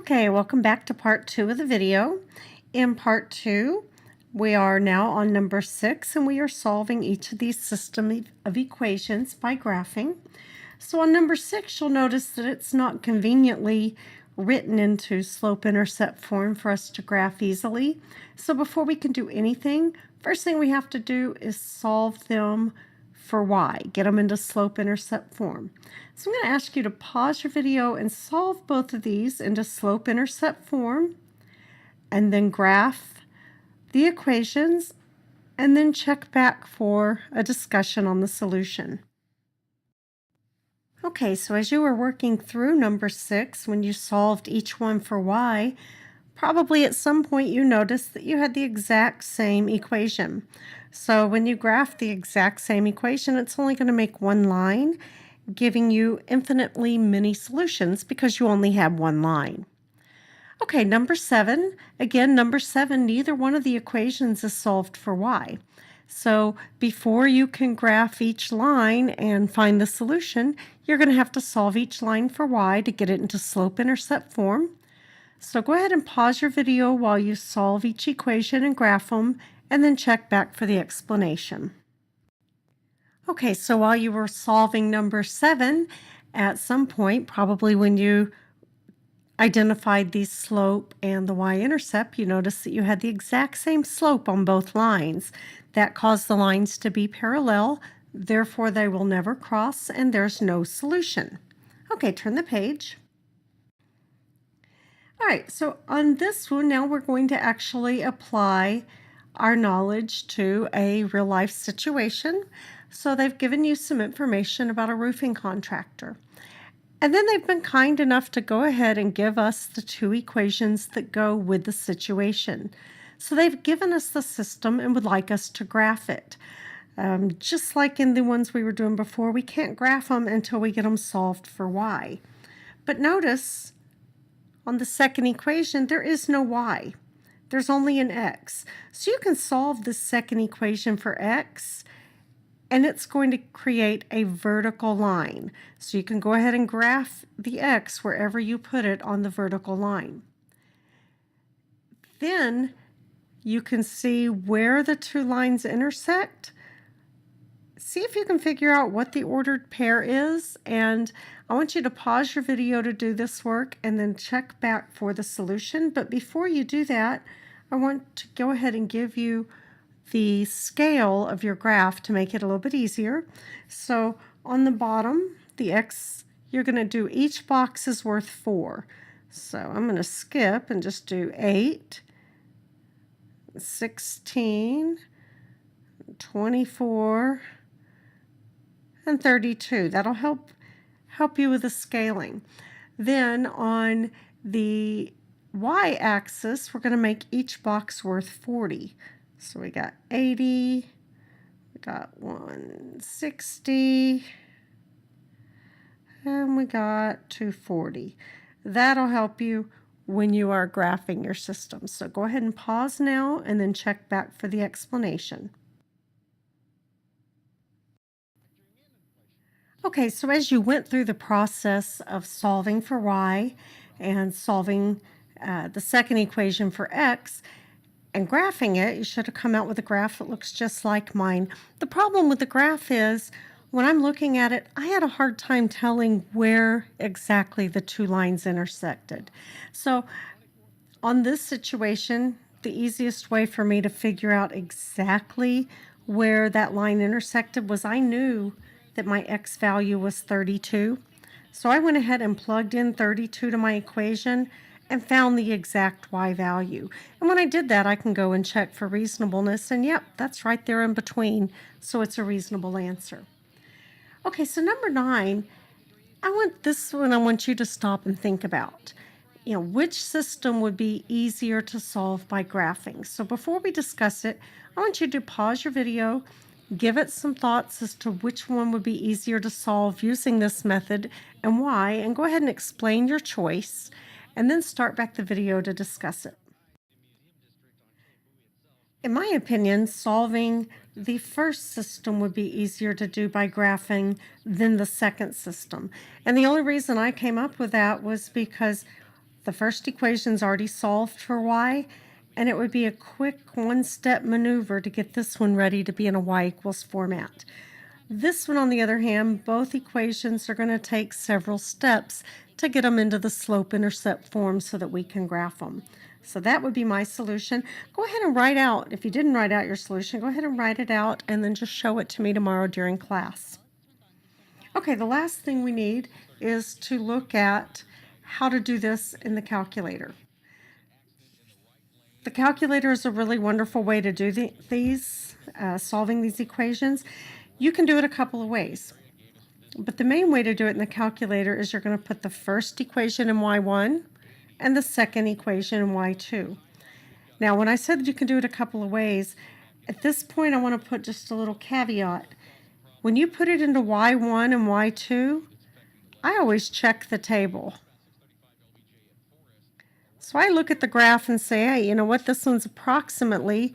Okay, welcome back to part 2 of the video. In part 2, we are now on number 6, and we are solving each of these system of equations by graphing. So on number 6, you'll notice that it's not conveniently written into slope-intercept form for us to graph easily. So before we can do anything, first thing we have to do is solve them for y, get them into slope-intercept form. So I'm going to ask you to pause your video and solve both of these into slope-intercept form, and then graph the equations, and then check back for a discussion on the solution. Okay, so as you were working through number 6, when you solved each one for y, probably at some point you noticed that you had the exact same equation. So when you graph the exact same equation, it's only going to make one line, giving you infinitely many solutions because you only have one line. Okay, number 7. Again, number 7, neither one of the equations is solved for y. So before you can graph each line and find the solution, you're going to have to solve each line for y to get it into slope-intercept form. So go ahead and pause your video while you solve each equation and graph them, and then check back for the explanation. Okay, so while you were solving number 7, at some point, probably when you identified the slope and the y-intercept, you noticed that you had the exact same slope on both lines. That caused the lines to be parallel, therefore they will never cross, and there's no solution. Okay, turn the page. All right, so on this one, now we're going to actually apply our knowledge to a real life situation. So they've given you some information about a roofing contractor. And then they've been kind enough to go ahead and give us the two equations that go with the situation. So they've given us the system and would like us to graph it. Just like in the ones we were doing before, we can't graph them until we get them solved for y. But notice, on the second equation, there is no y. There's only an x. So you can solve this second equation for x, and it's going to create a vertical line. So you can go ahead and graph the x wherever you put it on the vertical line. Then you can see where the two lines intersect. See if you can figure out what the ordered pair is, and I want you to pause your video to do this work and then check back for the solution. But before you do that, I want to go ahead and give you the scale of your graph to make it a little bit easier. So on the bottom, the x, you're going to do each box is worth 4. So I'm going to skip and just do 8, 16, 24, and 32. That'll help you with the scaling. Then on the y-axis, we're going to make each box worth 40. So we got 80, we got 160, and we got 240. That'll help you when you are graphing your system. So go ahead and pause now and then check back for the explanation. Okay, so as you went through the process of solving for y and solving the second equation for x and graphing it, you should have come out with a graph that looks just like mine. The problem with the graph is when I'm looking at it, I had a hard time telling where exactly the two lines intersected. So on this situation, the easiest way for me to figure out exactly where that line intersected was I knew that my x value was 32. So I went ahead and plugged in 32 to my equation and found the exact y value. And when I did that, I can go and check for reasonableness, and yep, that's right there in between, so it's a reasonable answer. Okay, so number 9, I want you to stop and think about. Which system would be easier to solve by graphing? So before we discuss it, I want you to pause your video, give it some thoughts as to which one would be easier to solve using this method and why, and go ahead and explain your choice, and then start back the video to discuss it. In my opinion, solving the first system would be easier to do by graphing than the second system. And the only reason I came up with that was because The first equation's already solved for y, and it would be a quick one-step maneuver to get this one ready to be in a y equals format. This one, on the other hand, both equations are going to take several steps to get them into the slope-intercept form so that we can graph them. So that would be my solution. Go ahead and write out, if you didn't write out your solution, go ahead and write it out and then just show it to me tomorrow during class. Okay, the last thing we need is to look at how to do this in the calculator. The calculator is a really wonderful way to do solving these equations. You can do it a couple of ways, but the main way to do it in the calculator is you're going to put the first equation in y1 and the second equation in y2. Now, when I said you can do it a couple of ways, at this point I want to put just a little caveat. When you put it into y1 and y2, I always check the table. So I look at the graph and say, hey, you know what, this one's approximately,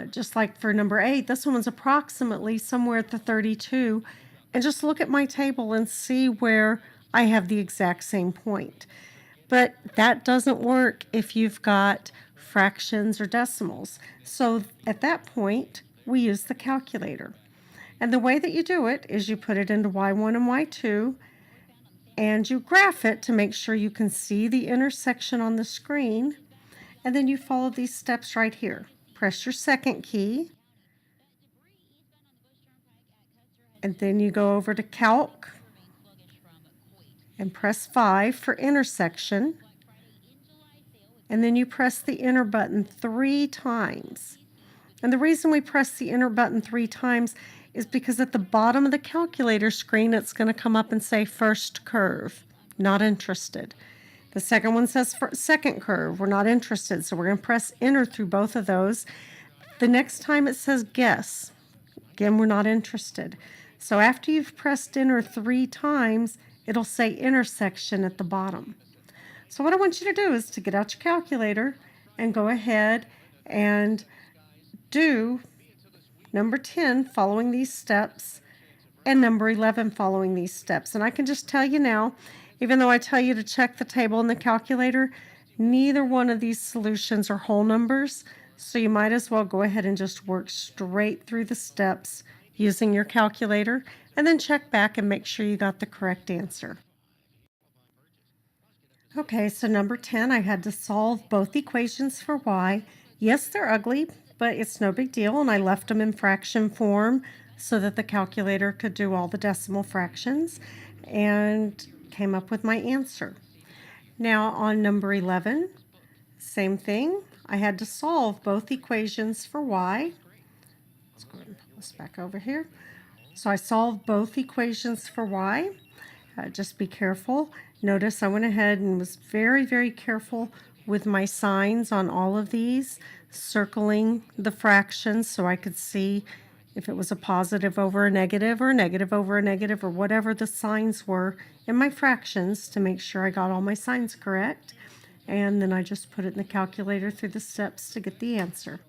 just like for number 8, this one's approximately somewhere at the 32, and just look at my table and see where I have the exact same point. But that doesn't work if you've got fractions or decimals. So at that point, we use the calculator. And the way that you do it is you put it into y1 and y2, and you graph it to make sure you can see the intersection on the screen, and then you follow these steps right here. Press your second key, and then you go over to Calc and press 5 for intersection, and then you press the enter button 3 times. And the reason we press the enter button 3 times is because at the bottom of the calculator screen, it's going to come up and say first curve, not interested. The second one says second curve, we're not interested. So we're going to press enter through both of those. The next time it says guess, again, we're not interested. So after you've pressed enter 3 times, it'll say intersection at the bottom. So what I want you to do is to get out your calculator and go ahead and do number 10 following these steps and number 11 following these steps. And I can just tell you now, even though I tell you to check the table in the calculator, neither one of these solutions are whole numbers, so you might as well go ahead and just work straight through the steps using your calculator and then check back and make sure you got the correct answer. Okay, so number 10, I had to solve both equations for y. Yes, they're ugly, but it's no big deal, and I left them in fraction form so that the calculator could do all the decimal fractions and came up with my answer. Now on number 11, same thing. I had to solve both equations for y. Let's go ahead and pull this back over here. So I solved both equations for y. Just be careful. Notice I went ahead and was very, very careful with my signs on all of these, circling the fractions so I could see if it was a positive over a negative or a negative over a negative or whatever the signs were in my fractions to make sure I got all my signs correct. And then I just put it in the calculator through the steps to get the answer.